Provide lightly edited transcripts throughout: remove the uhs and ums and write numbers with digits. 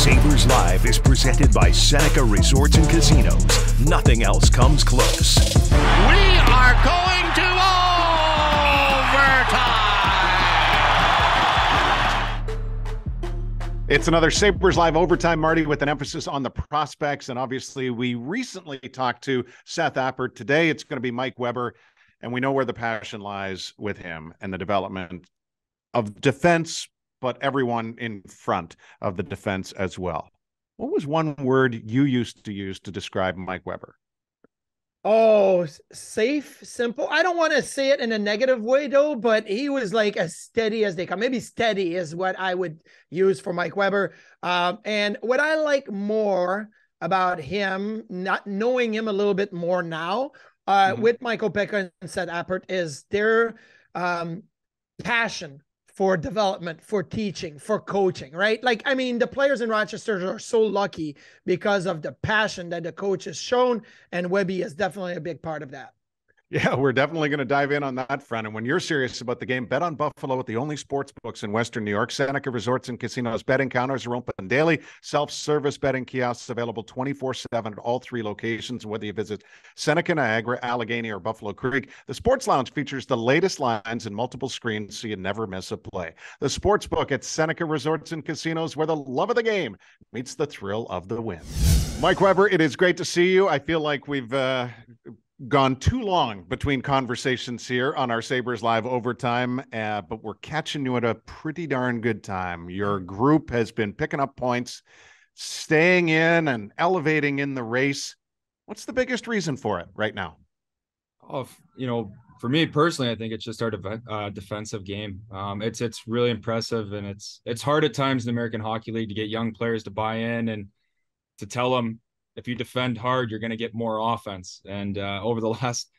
Sabres Live is presented by Seneca Resorts and Casinos. Nothing else comes close. We are going to overtime! It's another Sabres Live Overtime, Marty, with an emphasis on the prospects. And obviously, we recently talked to Seth Appert. Today, it's going to be Mike Weber. And we know where the passion lies with him and the development of defense, but everyone in front of the defense as well. What was one word you used to use to describe Mike Weber? Oh, safe, simple. I don't want to say it in a negative way, though, but he was like as steady as they come. Maybe steady is what I would use for Mike Weber. And what I like more about him, not knowing him a little bit more now, with Michael Pekka and Seth Appert, is their passion for development, for teaching, for coaching, right? Like, I mean, the players in Rochester are so lucky because of the passion that the coach has shown, and Webby is definitely a big part of that. Yeah, we're definitely going to dive in on that front. And when you're serious about the game, bet on Buffalo with the only sports books in Western New York. Seneca Resorts and Casinos betting counters are open daily. Self-service betting kiosks available 24/7 at all three locations. Whether you visit Seneca, Niagara, Allegheny, or Buffalo Creek, the Sports Lounge features the latest lines and multiple screens so you never miss a play. The sports book at Seneca Resorts and Casinos, where the love of the game meets the thrill of the win. Mike Weber, it is great to see you. I feel like we've gone too long between conversations here on our Sabres Live Overtime, but we're catching you at a pretty darn good time. Your group has been picking up points, staying in and elevating in the race. What's the biggest reason for it right now? Oh, for me personally, I think it's just our defensive game. It's really impressive, and it's hard at times in the American Hockey League to get young players to buy in and to tell them, if you defend hard, you're going to get more offense. And over the last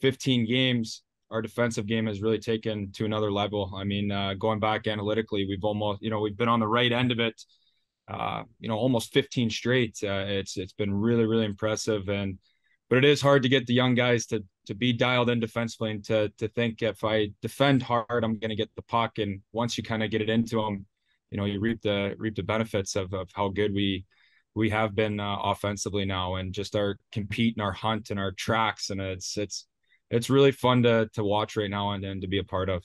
15 games, our defensive game has really taken to another level. I mean, going back analytically, we've almost, we've been on the right end of it, almost 15 straight. It's been really, really impressive. But it is hard to get the young guys to be dialed in defensively and to think, if I defend hard, I'm going to get the puck. And once you kind of get it into them, you reap the benefits of how good we have been offensively now, and just our compete and our hunt and our tracks. And it's really fun to watch right now and to be a part of.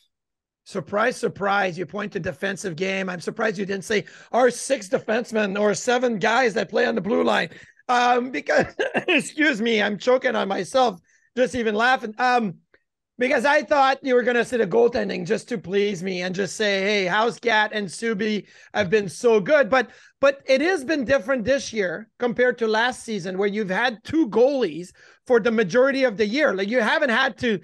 Surprise, surprise. You point to defensive game. I'm surprised you didn't say our 6 defensemen or 7 guys that play on the blue line. Because, excuse me, I'm choking on myself, just even laughing. Because I thought you were going to say the goaltending just to please me and just say, hey, Housecat and Subi have been so good. But it has been different this year compared to last season, where you've had 2 goalies for the majority of the year. Like, you haven't had to,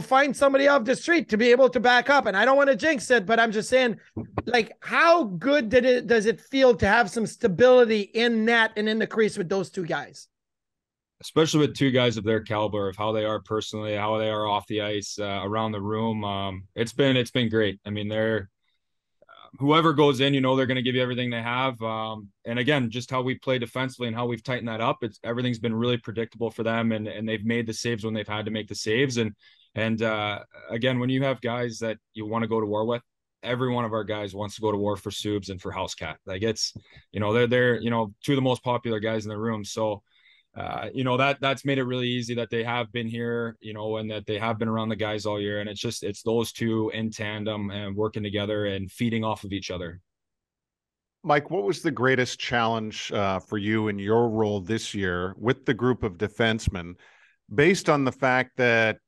find somebody off the street to be able to back up. And I don't want to jinx it, but I'm just saying, like, how good does it feel to have some stability in net and in the crease with those 2 guys? Especially with 2 guys of their caliber, of how they are personally, how they are off the ice, around the room. It's been great. I mean, they're whoever goes in, they're going to give you everything they have. And again, just how we play defensively and how we've tightened that up, everything's been really predictable for them, and they've made the saves when they've had to make the saves. And again, when you have guys that you want to go to war with, every one of our guys wants to go to war for Subs and for Housecat. Like, it's, they're 2 of the most popular guys in the room. So that's made it really easy that they have been here, and that they have been around the guys all year. And it's those 2 in tandem and working together and feeding off of each other. Mike, what was the greatest challenge for you in your role this year with the group of defensemen, based on the fact that,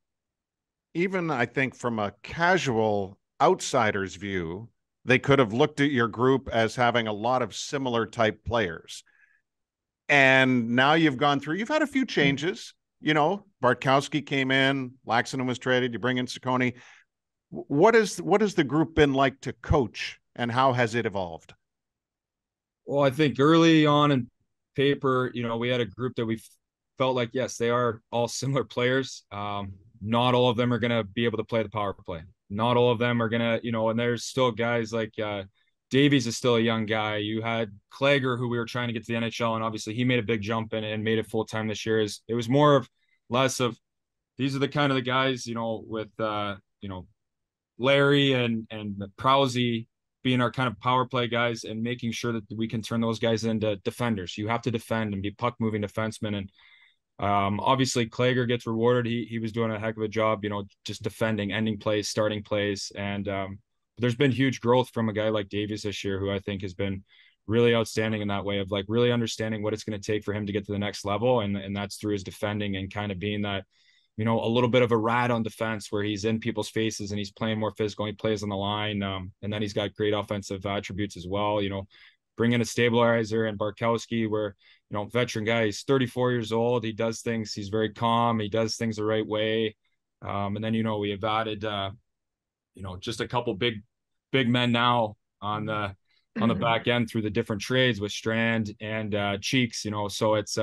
even I think from a casual outsider's view, they could have looked at your group as having a lot of similar type players? And now you've had a few changes. Bartkowski came in, Laxton was traded, you bring in Ciccone. What has the group been like to coach, and how has it evolved? Well, I think early on in paper, we had a group that we felt like, yes, they are all similar players. Not all of them are going to be able to play the power play. Not all of them are going to, and there's still guys like Davies is still a young guy. You had Klager, who we were trying to get to the NHL, and obviously he made a big jump and made it full-time this year. It was less of, these are the kind of the guys, with, Larry and Prowsey, being our kind of power play guys and making sure that we can turn those guys into defenders. You have to defend and be puck moving defensemen. And obviously Klager gets rewarded. He was doing a heck of a job, just defending, ending plays, starting plays. And there's been huge growth from a guy like Davies this year, who I think has been really outstanding in that way of like really understanding what it's going to take for him to get to the next level. And that's through his defending and kind of being that, a little bit of a rat on defense where he's in people's faces and he's playing more physical. He plays on the line. And then he's got great offensive attributes as well. Bring in a stabilizer and Barkowski, where, veteran guy, he's 34 years old. He does things. He's very calm. He does things the right way. And then, we have added, just a couple big men now on the back end through the different trades with Strand and Cheeks, so it's,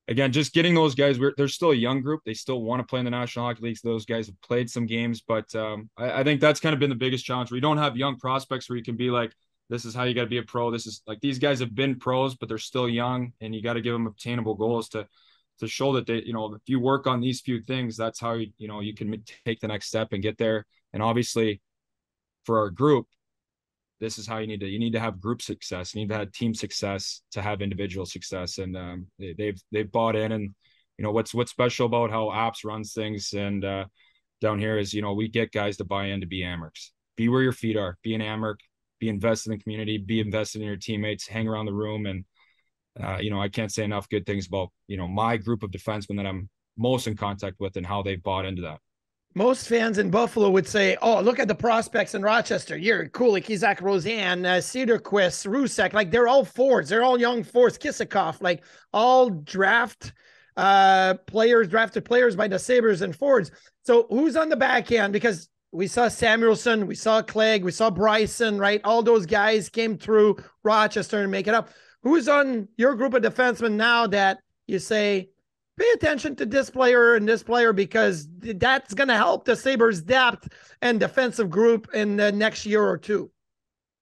again, just getting those guys. They're still a young group. They still want to play in the National Hockey League. Those guys have played some games, but I think that's kind of been the biggest challenge. We don't have young prospects where you can be like, this is how you got to be a pro. This is like, these guys have been pros, but they're still young, and you got to give them obtainable goals to show that they, if you work on these few things, that's how you can take the next step and get there. And obviously for our group, this is how you need to have group success. You need to have team success to have individual success. And they've bought in. And what's special about how Apps runs things and down here is we get guys to buy in to be Amerks. Be where your feet are. Be an Amerk. Be invested in the community. Be invested in your teammates. Hang around the room. And I can't say enough good things about my group of defensemen that I'm most in contact with and how they've bought into that. Most fans in Buffalo would say, oh, look at the prospects in Rochester. Jiri Kulich, Isak Rosen, Cedarquist, Rusek. Like, they're all forwards. They're all young forwards. Kisakov, like all drafted players by the Sabres and forwards. So who's on the back end? Because we saw Samuelson, we saw Clegg, we saw Bryson, right? All those guys came through Rochester and make it up. Who's on your group of defensemen now that you say, pay attention to this player and this player, because that's going to help the Sabres' depth and defensive group in the next year or two?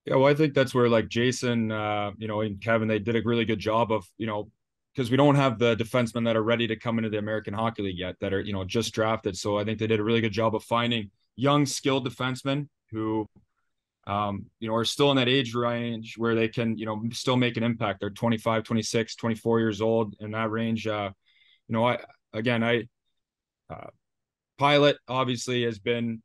Yeah, well, I think that's where like Jason, and Kevin, they did a really good job of, because we don't have the defensemen that are ready to come into the American Hockey League yet that are, just drafted. So I think they did a really good job of finding young, skilled defensemen who, are still in that age range where they can, still make an impact. They're 25, 26, 24 years old in that range. Pilot obviously has been,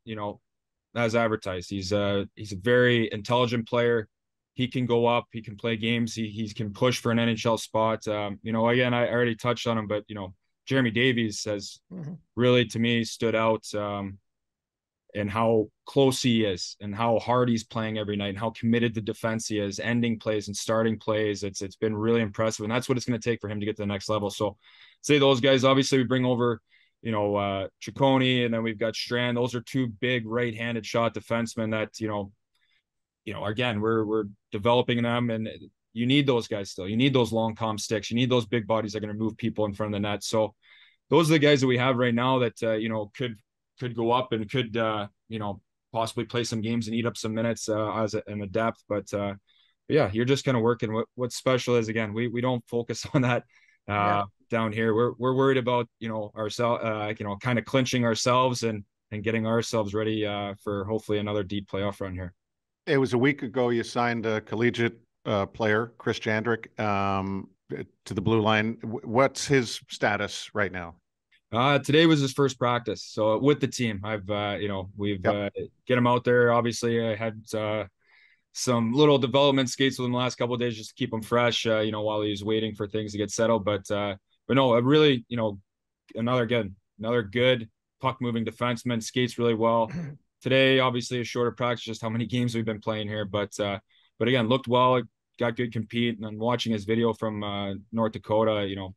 as advertised. He's a very intelligent player. He can go up. He can play games. He can push for an NHL spot. Again, I already touched on him, but Jeremy Davies has really, to me, stood out. And how close he is and how hard he's playing every night and how committed to defense he is, ending plays and starting plays. It's been really impressive. And that's what it's going to take for him to get to the next level. So say those guys, obviously we bring over, Ciccone, and then we've got Strand. Those are two big right-handed shot defensemen that, again, we're developing them, and you need those guys still. You need those long calm sticks. You need those big bodies that are going to move people in front of the net. So those are the guys that we have right now that, could go up and could possibly play some games and eat up some minutes in the depth. But yeah, you're just kind of working. What's special is, again, we don't focus on that down here. We're worried about ourselves, kind of clinching ourselves and getting ourselves ready for hopefully another deep playoff run here. It was a week ago you signed a collegiate player, Chris Jandrick, to the blue line. What's his status right now? Today was his first practice. So with the team, I've, we've get him out there. Obviously I had some little development skates with him the last couple of days just to keep him fresh, while he was waiting for things to get settled. But no, a really, another good puck moving defenseman, skates really well. Today, obviously a shorter practice, just how many games we've been playing here. But again, looked well, got good compete. And then watching his video from North Dakota,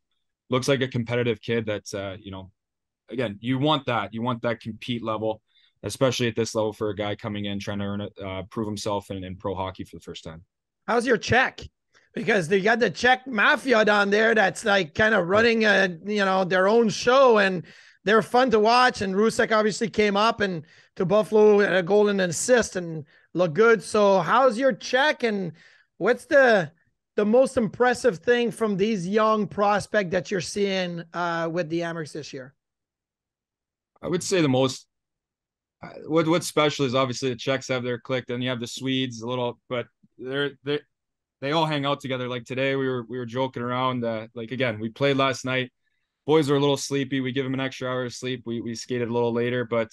looks like a competitive kid that's, again, you want that compete level, especially at this level for a guy coming in, trying to earn it, prove himself in pro hockey for the first time. How's your Czech? Because they got the Czech mafia down there that's like kind of running their own show, and they're fun to watch. And Rusek obviously came up and to Buffalo at a goal and an assist and looked good. So how's your Czech, and what's the most impressive thing from these young prospects that you're seeing with the Amerks this year? I would say the most what's special is obviously the Czechs have their clique, then you have the Swedes a little, but they all hang out together. Like today we were joking around, like again, we played last night, boys are a little sleepy, we give them an extra hour of sleep, we skated a little later, but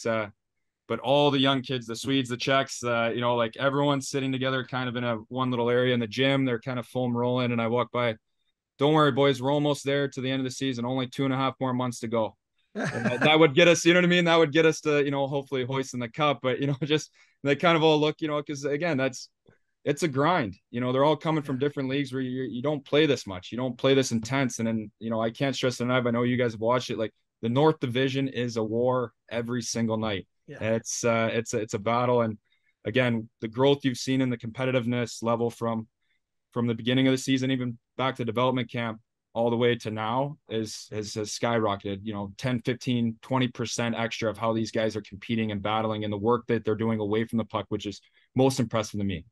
all the young kids, the Swedes, the Czechs, like everyone's sitting together kind of in one little area in the gym, they're kind of foam rolling, and I walk by, don't worry boys, we're almost there to the end of the season, only 2.5 more months to go. And that would get us, you know what I mean? That would get us to, hopefully hoisting the cup. But, just they kind of all look, because again, it's a grind. They're all coming from different leagues where you don't play this much. You don't play this intense. And then, I can't stress enough. I know you guys have watched it. Like the North Division is a war every single night. Yeah. It's a battle. And again, the growth you've seen in the competitiveness level from the beginning of the season, even back to development camp, all the way to now has skyrocketed, 10, 15, 20% extra of how these guys are competing and battling and the work that they're doing away from the puck, which is most impressive to me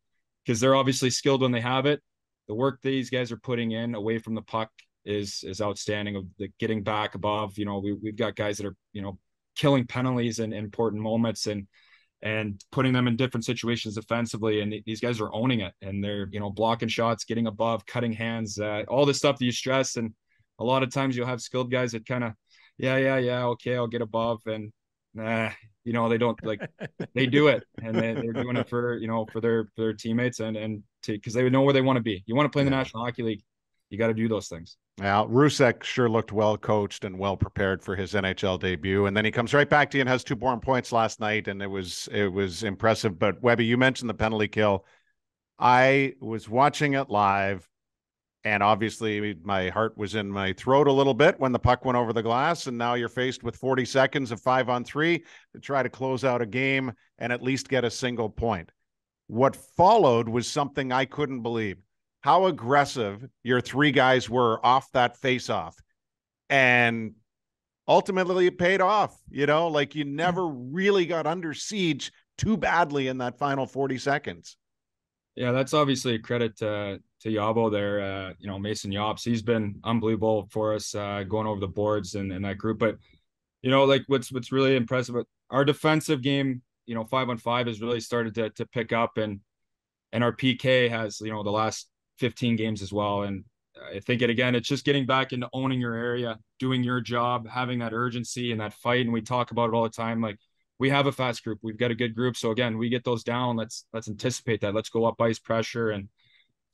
because they're obviously skilled when they have it. The work these guys are putting in away from the puck is outstanding, of the getting back above. We've got guys that are, killing penalties in important moments and putting them in different situations defensively. And these guys are owning it, and they're, blocking shots, getting above, cutting hands, all the stuff that you stress. And a lot of times you'll have skilled guys that kind of, okay, I'll get above. And they don't, like, they do it, and they're doing it for, for their teammates and because they would know where they want to be. You want to play in the National Hockey League, you got to do those things. Now, Rusek sure looked well coached and well prepared for his NHL debut, and then he comes right back to you and has 2 more points last night, and it was impressive. But Webby, you mentioned the penalty kill. I was watching it live, and obviously my heart was in my throat a little bit when the puck went over the glass, and now you're faced with 40 seconds of 5-on-3 to try to close out a game and at least get a single point. What followed was something I couldn't believe. How aggressive your 3 guys were off that face-off. And ultimately it paid off, like you never really got under siege too badly in that final 40 seconds. Yeah, that's obviously a credit to Yabo there. Mason Yops, he's been unbelievable for us going over the boards and that group. But, like what's really impressive, our defensive game, 5-on-5 has really started to pick up, and our PK has, the last 15 games as well. And I think it's just getting back into owning your area, doing your job, having that urgency and that fight. And we talk about it all the time. Like, we have a fast group, we've got a good group. So again, we get those down. Let's anticipate that. Let's go up ice pressure. And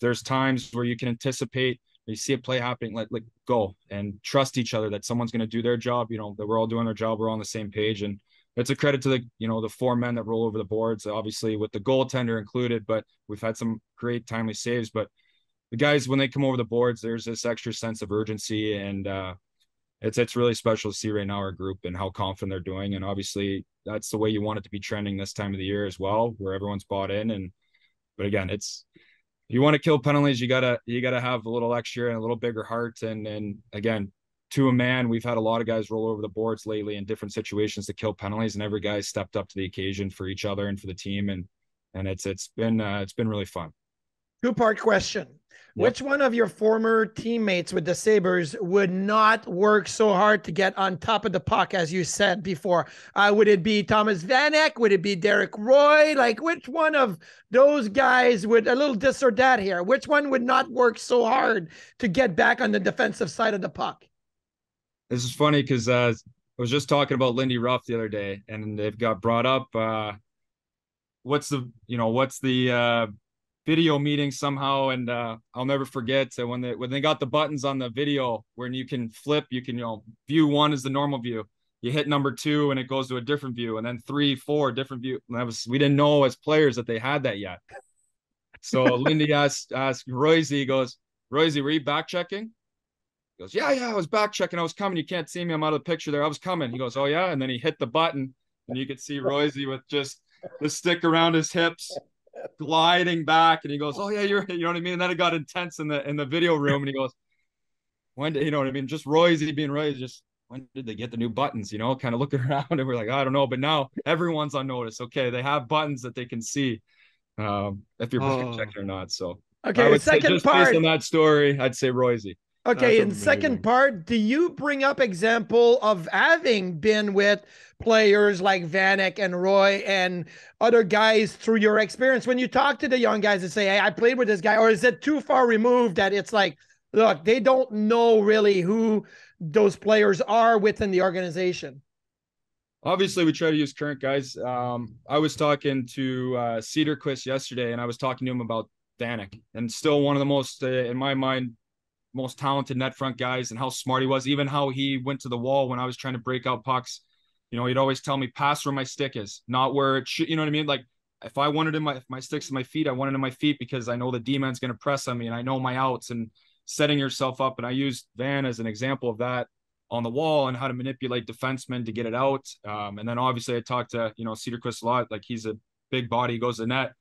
there's times where you can anticipate, you see a play happening, like go and trust each other that someone's going to do their job, that we're all doing our job. We're all on the same page. And it's a credit to the 4 men that roll over the boards, obviously with the goaltender included, but we've had some great timely saves. But the guys, when they come over the boards, there's this extra sense of urgency, and it's really special to see right now our group and how confident they're doing. And obviously that's the way you want it to be trending this time of the year as well, where everyone's bought in. But again, you want to kill penalties, you gotta have a little extra and a little bigger heart. And again, to a man, we've had a lot of guys roll over the boards lately in different situations to kill penalties, and every guy stepped up to the occasion for each other and for the team. And it's been really fun. 2-part question. Yep. Which one of your former teammates with the Sabres would not work so hard to get on top of the puck, as you said before? Would it be Thomas Vanek? Would it be Derek Roy? Like, which one of those guys would, a little this or that here, which one would not work so hard to get back on the defensive side of the puck? This is funny because I was just talking about Lindy Ruff the other day, and they've got brought up what's the video meeting somehow, and I'll never forget when they got the buttons on the video when you can flip, you can view 1 is the normal view, you hit number 2 and it goes to a different view, and then 3, 4 different view. And we didn't know as players that they had that yet. So Lindy asked Royce, he goes, Royce, were you back checking? He goes, yeah, I was back checking, I was coming, you can't see me, I'm out of the picture there, I was coming. He goes, oh yeah, and then he hit the button, and you could see Royce with just the stick around his hips gliding back, and he goes, oh yeah, you know what I mean? And then it got intense in the video room, and he goes, when did, just Royce being Royce, just when did they get the new buttons, kind of looking around, and we're like, I don't know, but now everyone's on notice. Okay, they have buttons that they can see if you're checking or not. So okay, second part, based on that story, I'd say Royce. Okay, in second part, do you bring up example of having been with players like Vanek and Roy and other guys through your experience when you talk to the young guys and say, hey, I played with this guy, or is it too far removed that it's like, look, they don't know really who those players are within the organization? Obviously, we try to use current guys. I was talking to Cedarquist yesterday, and I was talking to him about Vanek, and still one of the most, in my mind, most talented net front guys, and how smart he was, even how he went to the wall when I was trying to break out pucks. You know, he'd always tell me, pass where my stick is, not where it should, you know what I mean? Like, if I wanted if my stick's in my feet, I want it in my feet because I know the D-man's going to press on me and I know my outs and setting yourself up. And I used Van as an example of that on the wall and how to manipulate defensemen to get it out. And then obviously I talked to, Cedarquist a lot, like he's a big body, he goes to net,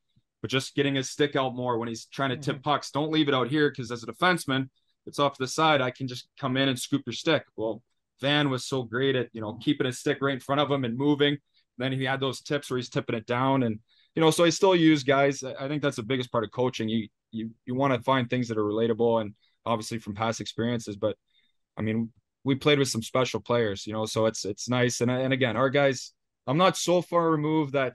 but just getting his stick out more when he's trying to tip pucks. Don't leave it out here because as a defenseman, it's off to the side. I can just come in and scoop your stick. Well, Van was so great at, keeping his stick right in front of him and moving. Then he had those tips where he's tipping it down. And, so I still use guys. I think that's the biggest part of coaching. You want to find things that are relatable and obviously from past experiences. But I mean, we played with some special players, so it's nice. And again, our guys, I'm not so far removed that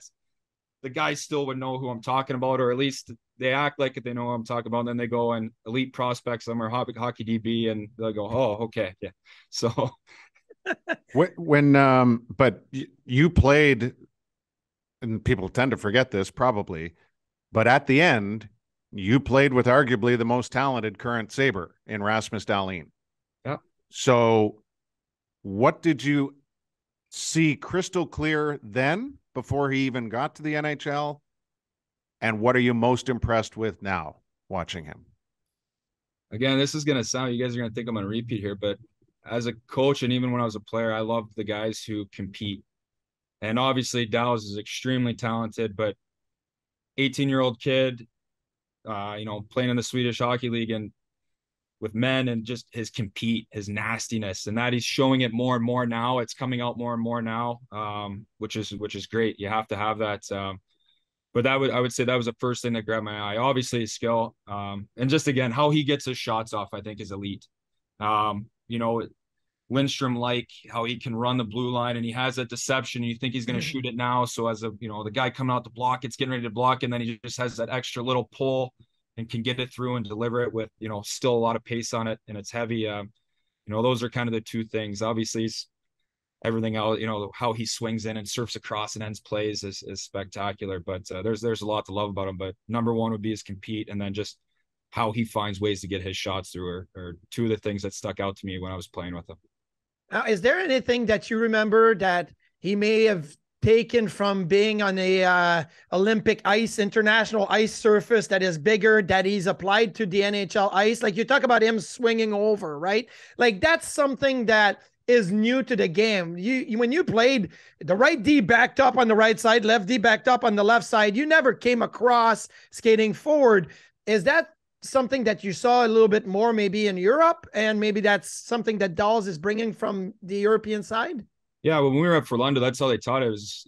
the guys still would know who I'm talking about, or at least they act like they know who I'm talking about. And then they go and elite prospects them or hockey DB, and they'll go, oh, okay. Yeah. So but you played, and people tend to forget this probably, but at the end, you played with arguably the most talented current Sabre in Rasmus Dahlin. Yeah. So what did you see crystal clear then before he even got to the NHL? And what are you most impressed with now watching him? Again, this is going to sound, you guys are going to think I'm going to repeat here, but as a coach and even when I was a player, I loved the guys who compete. And obviously Dallas is extremely talented, but 18-year-old kid, playing in the Swedish Hockey League and with men, and just his nastiness, and that he's showing it more and more now. It's coming out more and more now, which is great. You have to have that. But I would say that was the first thing that grabbed my eye. Obviously his skill, and just again, how he gets his shots off, I think is elite. Lindstrom, like how he can run the blue line and he has that deception. You think he's going to shoot it now. So as the guy coming out to block, it's getting ready to block. And then he just has that extra little pull and can get it through and deliver it with, still a lot of pace on it. And it's heavy. Those are kind of the two things. Obviously everything else, how he swings in and surfs across and ends plays is spectacular, but there's a lot to love about him. But number one would be his compete. And then just how he finds ways to get his shots through are two of the things that stuck out to me when I was playing with him. Now, is there anything that you remember that he may have taken from being on a Olympic ice, international ice surface that is bigger, that he's applied to the NHL ice? Like you talk about him swinging over, right? Like that's something that is new to the game. You when you played, the right D backed up on the right side, left D backed up on the left side. You never came across skating forward. Is that something that you saw a little bit more maybe in Europe, and maybe that's something that Dolls is bringing from the European side? Yeah, when we were at Orlando, that's how they taught it. It was,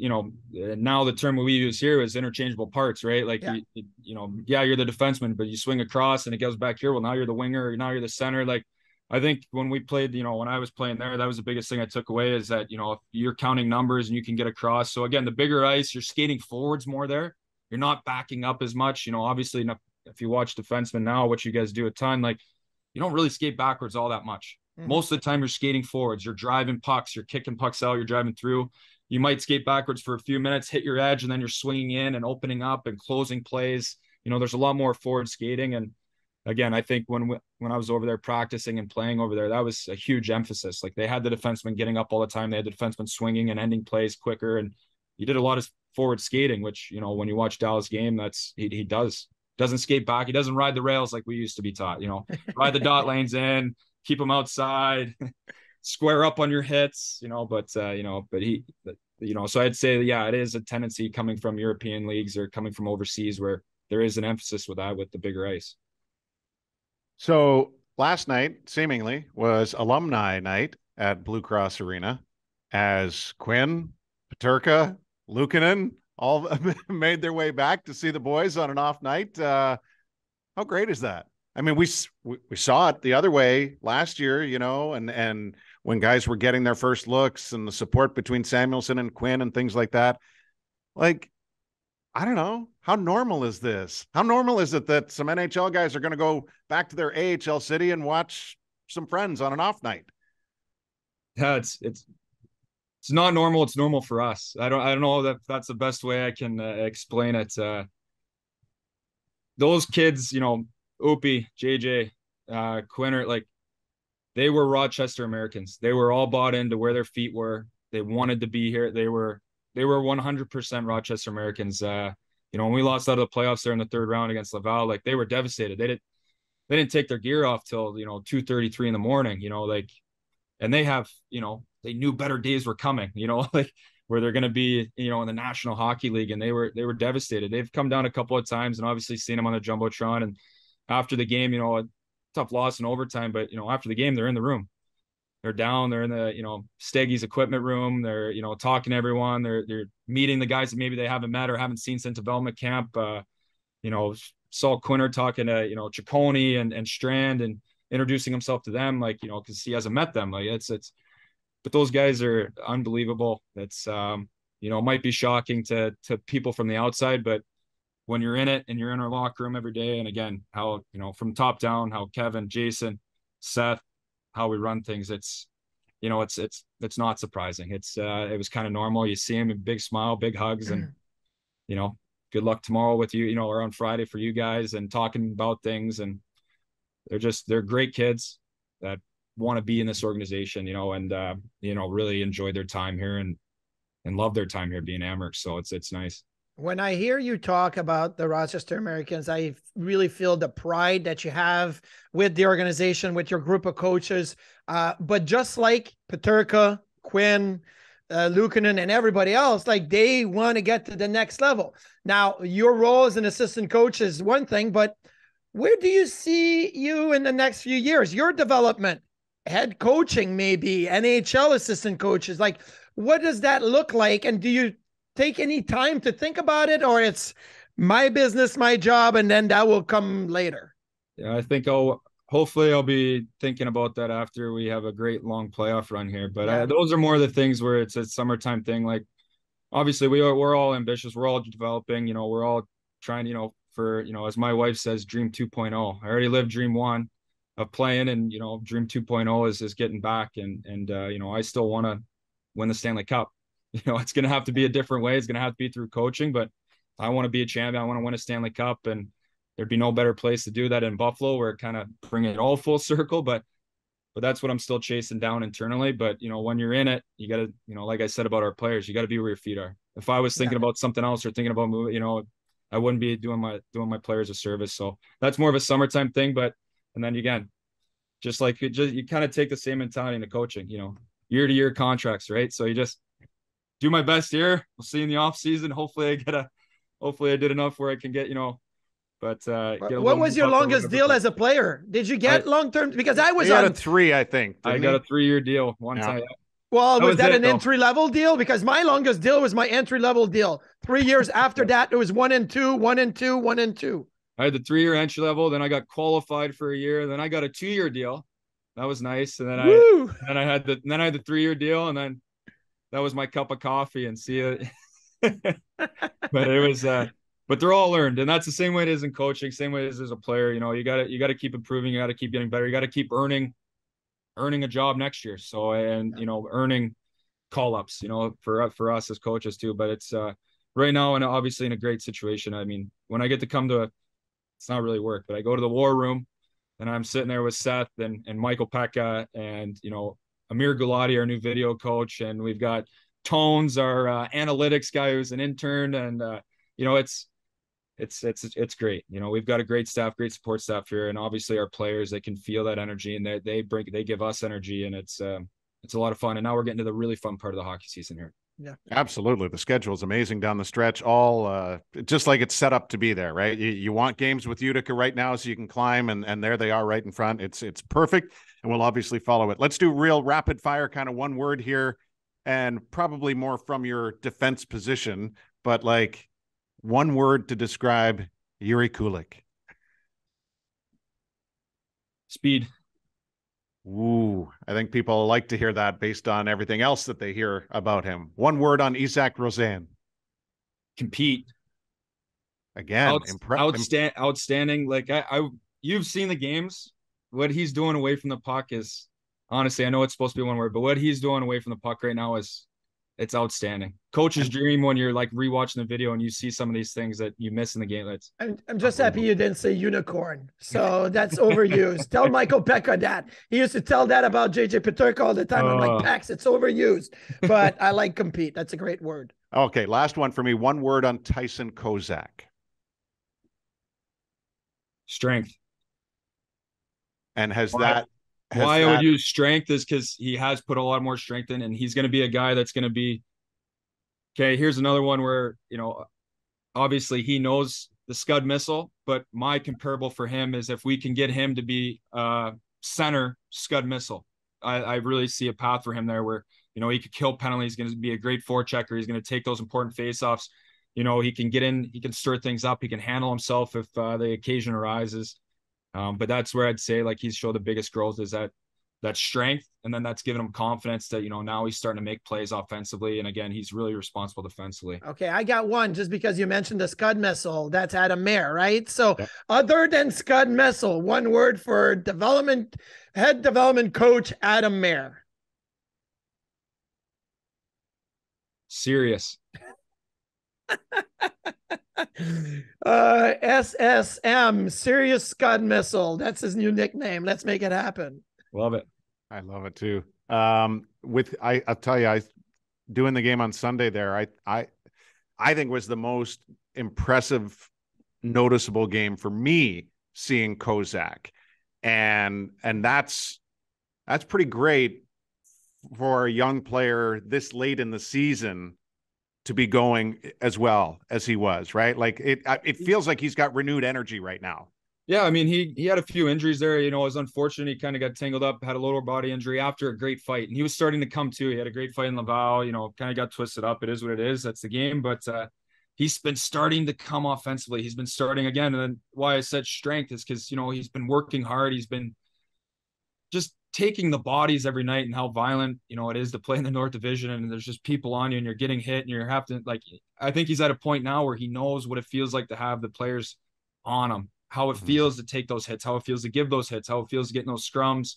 now the term we use here is interchangeable parts, right? Like, yeah. You're the defenseman, but you swing across and it goes back here. Well, now you're the winger, now you're the center. Like, I think when we played, when I was playing there, that was the biggest thing I took away is that, if you're counting numbers and you can get across. So again, the bigger ice, you're skating forwards more there. You're not backing up as much. Obviously, if you watch defensemen now, what you guys do a ton, like you don't really skate backwards all that much. Mm-hmm. Most of the time you're skating forwards, you're driving pucks, you're kicking pucks out, you're driving through. You might skate backwards for a few minutes, hit your edge, and then you're swinging in and opening up and closing plays. There's a lot more forward skating. And again, I think when I was over there practicing and playing over there, that was a huge emphasis. Like they had the defenseman getting up all the time. They had the defenseman swinging and ending plays quicker. And he did a lot of forward skating, which, when you watch Dallas game, that's, he doesn't skate back. He doesn't ride the rails like we used to be taught, ride the dot lanes in, keep them outside, square up on your hits, but so I'd say, yeah, it is a tendency coming from European leagues or coming from overseas where there is an emphasis with that, with the bigger ice. So last night, seemingly, was Alumni Night at Blue Cross Arena as Quinn, Peterka, Luukkonen all made their way back to see the boys on an off night. How great is that? I mean, we saw it the other way last year, and when guys were getting their first looks and the support between Samuelsson and Quinn and things like that. Like, I don't know. How normal is this? How normal is it that some NHL guys are going to go back to their AHL city and watch some friends on an off night? Yeah, it's not normal. It's normal for us. I don't know that that's the best way I can explain it. Those kids, Opie, JJ, Quinner, like, they were Rochester Americans. They were all bought into where their feet were. They wanted to be here. They were 100% Rochester Americans. When we lost out of the playoffs there in the third round against Laval, like, they were devastated. They didn't take their gear off till 2:33 in the morning. And they have they knew better days were coming. Like, where they're going to be in the National Hockey League, and they were devastated. They've come down a couple of times and obviously seen them on the jumbotron. And after the game, a tough loss in overtime, but after the game, they're in the room. They're down. They're in the Steggy's equipment room. They're talking to everyone. They're meeting the guys that maybe they haven't met or haven't seen since development camp. Saul Quinner talking to Ciccone and Strand and introducing himself to them, like, because he hasn't met them. Like, it's but those guys are unbelievable. It's might be shocking to people from the outside, but when you're in it and you're in our locker room every day, and again, how from top down, how Kevin, Jason, Seth, how we run things, it's not surprising. It was kind of normal. You see him, a big smile, big hugs, and good luck tomorrow with you, or on Friday for you guys, and talking about things. And they're great kids that want to be in this organization, and really enjoy their time here and love their time here being Amerks. So it's nice. When I hear you talk about the Rochester Americans, I really feel the pride that you have with the organization, with your group of coaches. But just like Peterka, Quinn, Luukkonen, and everybody else, like, they want to get to the next level. Now, your role as an assistant coach is one thing, but where do you see you in the next few years? Your development, head coaching, maybe NHL assistant coaches. Like, what does that look like? And do you take any time to think about it, or it's my business, my job, and then that will come later? Yeah, I think hopefully I'll be thinking about that after we have a great long playoff run here. But those are more the things where it's a summertime thing. Like, obviously we're all ambitious. We're all developing, we're all trying, for, as my wife says, dream 2.0. I already lived dream 1 of playing, and, dream 2.0 is getting back. And I still want to win the Stanley Cup. It's going to have to be a different way. It's going to have to be through coaching, but I want to be a champion. I want to win a Stanley Cup, and there'd be no better place to do that in Buffalo, where it kind of bring it all full circle. But that's what I'm still chasing down internally. But, when you're in it, you got to, like I said about our players, you got to be where your feet are. If I was thinking about something else or thinking about moving, I wouldn't be doing my players a service. So that's more of a summertime thing. But, and then again, you kind of take the same mentality into coaching, year to year contracts, right? So you just do my best here. We'll see in the off season. Hopefully I did enough where I can get, but what was your longest deal as a player? Did you get long-term? Because I was on a 3, I think. I got a 3-year deal one time. Well, was that an entry-level deal? Because my longest deal was my entry-level deal. 3 years after that, it was 1 and 2, 1 and 2, 1 and 2. I had the 3-year entry level. Then I got qualified for a year. Then I got a 2-year deal. That was nice. And then I had the 3-year deal, and then that was my cup of coffee, and see it. But it was, but they're all earned, and that's the same way it is in coaching, same way it is as a player. You got to keep improving. You got to keep getting better. You got to keep earning a job next year. So, and earning call-ups, for us as coaches too. But it's right now, and obviously in a great situation. I mean, when I get to come to it's not really work, but I go to the war room, and I'm sitting there with Seth and Michael Pekka and Amir Gulati, our new video coach, and we've got Tones, our analytics guy, who's an intern, and it's great. We've got a great staff, great support staff here, and obviously our players, they can feel that energy, and they give us energy, and it's a lot of fun. And now we're getting to the really fun part of the hockey season here. Yeah, absolutely. The schedule is amazing down the stretch, all just like it's set up to be there, right? You want games with Utica right now so you can climb, and there they are right in front. It's perfect, and we'll obviously follow it. Let's do real rapid fire, kind of one word here, and probably more from your defense position, but like one word to describe Jiri Kulich. Speed. Ooh, I think people like to hear that based on everything else that they hear about him. One word on Isak Rosen. Compete. Again, outstanding. Like you've seen the games. What he's doing away from the puck is, honestly, I know it's supposed to be one word, but what he's doing away from the puck right now it's outstanding. Coach's dream when you're like rewatching the video and you see some of these things that you miss in the game. I'm just happy you didn't say unicorn. So that's overused. Tell Michael Pekka that. He used to tell that about JJ Peterka all the time. I'm like, Pax, it's overused. But I like compete. That's a great word. Okay, last one for me. One word on Tyson Kozak. Strength. And why I would use strength is because he has put a lot more strength in, and he's going to be a guy that's going to be, okay, here's another one where, obviously he knows the Scud missile, but my comparable for him is if we can get him to be center Scud missile, I really see a path for him there where, he could kill penalties. He's going to be a great forechecker. He's going to take those important faceoffs. He can get in, he can stir things up. He can handle himself if the occasion arises. But that's where I'd say like he's showed the biggest growth is that strength. And then that's given him confidence that, now he's starting to make plays offensively. And again, he's really responsible defensively. Okay. I got one just because you mentioned the Scud missile. That's Adam Mayer, right? So other than Scud missile, one word for head development coach, Adam Mayer. Serious. SSM, Serious Scud Missile. That's his new nickname. Let's make it happen. Love it. I love it too. I'll tell you, doing the game on Sunday there, I think was the most impressive, noticeable game for me seeing Kozak. And that's pretty great for a young player this late in the season to be going as well as he was, right? Like it feels like he's got renewed energy right now. Yeah, I mean, he had a few injuries there. It was unfortunate. He kind of got tangled up, had a lower body injury after a great fight. And he was starting to come to. He had a great fight in Laval, kind of got twisted up. It is what it is. That's the game. But he's been starting to come offensively. He's been starting again. And then why I said strength is because, he's been working hard. He's been just taking the bodies every night and how violent, it is to play in the North Division. And there's just people on you and you're getting hit and you're having to, I think he's at a point now where he knows what it feels like to have the players on him, how it feels to take those hits, how it feels to give those hits, how it feels to get in those scrums,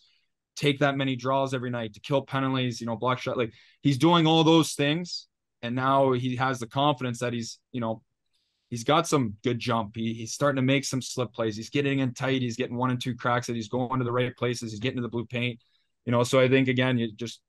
take that many draws every night, to kill penalties, block shot. Like he's doing all those things. And now he has the confidence that he's got some good jump. He's starting to make some slip plays. He's getting in tight. He's getting 1 and 2 cracks that he's going to the right places. He's getting to the blue paint, so I think again, you just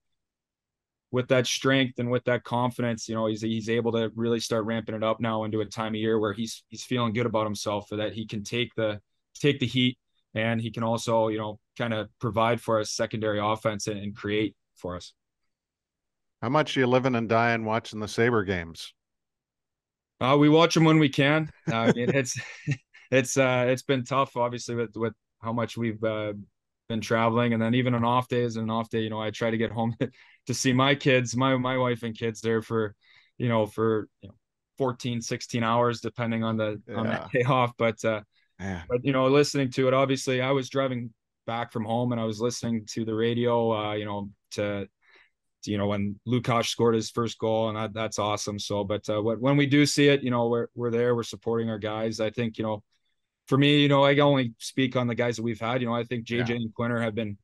with that strength and with that confidence, he's able to really start ramping it up now into a time of year where he's feeling good about himself, for that he can take the heat, and he can also, kind of provide for us secondary offense and create for us. How much are you living and dying watching the Sabre games? We watch them when we can. It's been tough, obviously, with how much we've been traveling, and then even on off days. And an off day, I try to get home to see my kids, my wife and kids there for 14, 16 hours, depending on the day off. But listening to it, obviously, I was driving back from home and I was listening to the radio, when Lukash scored his first goal, and that's awesome. So, but when we do see it, we're there, we're supporting our guys. I think, for me, I can only speak on the guys that we've had. I think JJ and Quinter have been,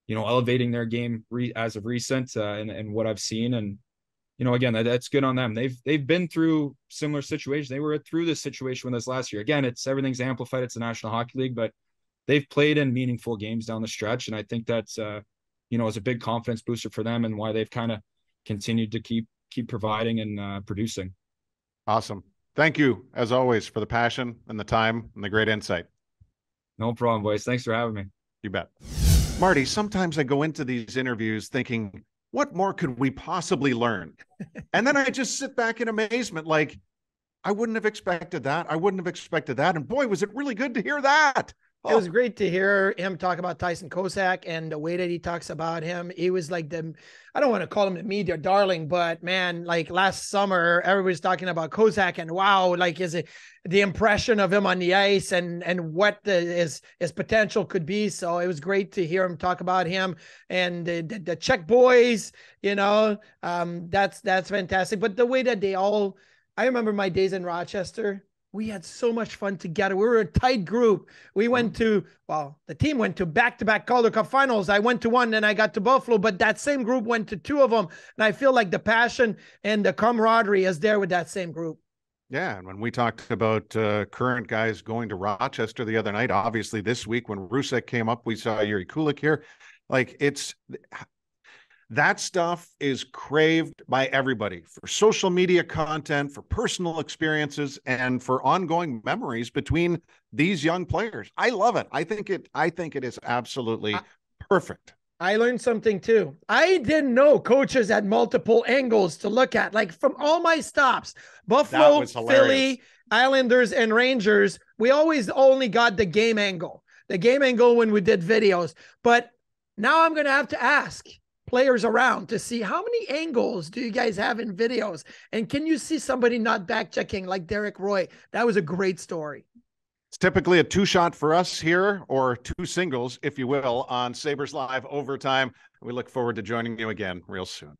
elevating their game as of recent, and what I've seen. And, again, that's good on them. They've been through similar situations. They were through this situation with us last year. Again, everything's amplified. It's the National Hockey League, but they've played in meaningful games down the stretch. And I think that's, is a big confidence booster for them, and why they've kind of continued to keep providing and producing. Awesome. Thank you, as always, for the passion and the time and the great insight. No problem, boys. Thanks for having me. You bet. Marty, sometimes I go into these interviews thinking, what more could we possibly learn? And then I just sit back in amazement, like, I wouldn't have expected that. I wouldn't have expected that. And boy, was it really good to hear that. It was great to hear him talk about Tyson Kozak and the way that he talks about him. He was like I don't want to call him the media darling, but man, like last summer, everybody's talking about Kozak and wow, like is it the impression of him on the ice and what his potential could be. So it was great to hear him talk about him and the Czech boys, that's fantastic. But the way that I remember my days in Rochester. We had so much fun together. We were a tight group. We went the team went to back-to-back Calder Cup finals. I went to one and I got to Buffalo, but that same group went to two of them. And I feel like the passion and the camaraderie is there with that same group. Yeah, and when we talked about current guys going to Rochester the other night, obviously this week when Rusek came up, we saw Jiri Kulich here. Like that stuff is craved by everybody for social media content, for personal experiences, and for ongoing memories between these young players. I love it. I think it is absolutely perfect. I learned something too. I didn't know coaches had multiple angles to look at. Like from all my stops, Buffalo, Philly, Islanders, and Rangers, we always only got the game angle when we did videos. But now I'm going to have to ask players around to see how many angles do you guys have in videos, and can you see somebody not back checking like Derek Roy? That was a great story. It's typically a two-shot for us here, or two singles, if you will, on Sabres Live Overtime. We look forward to joining you again real soon.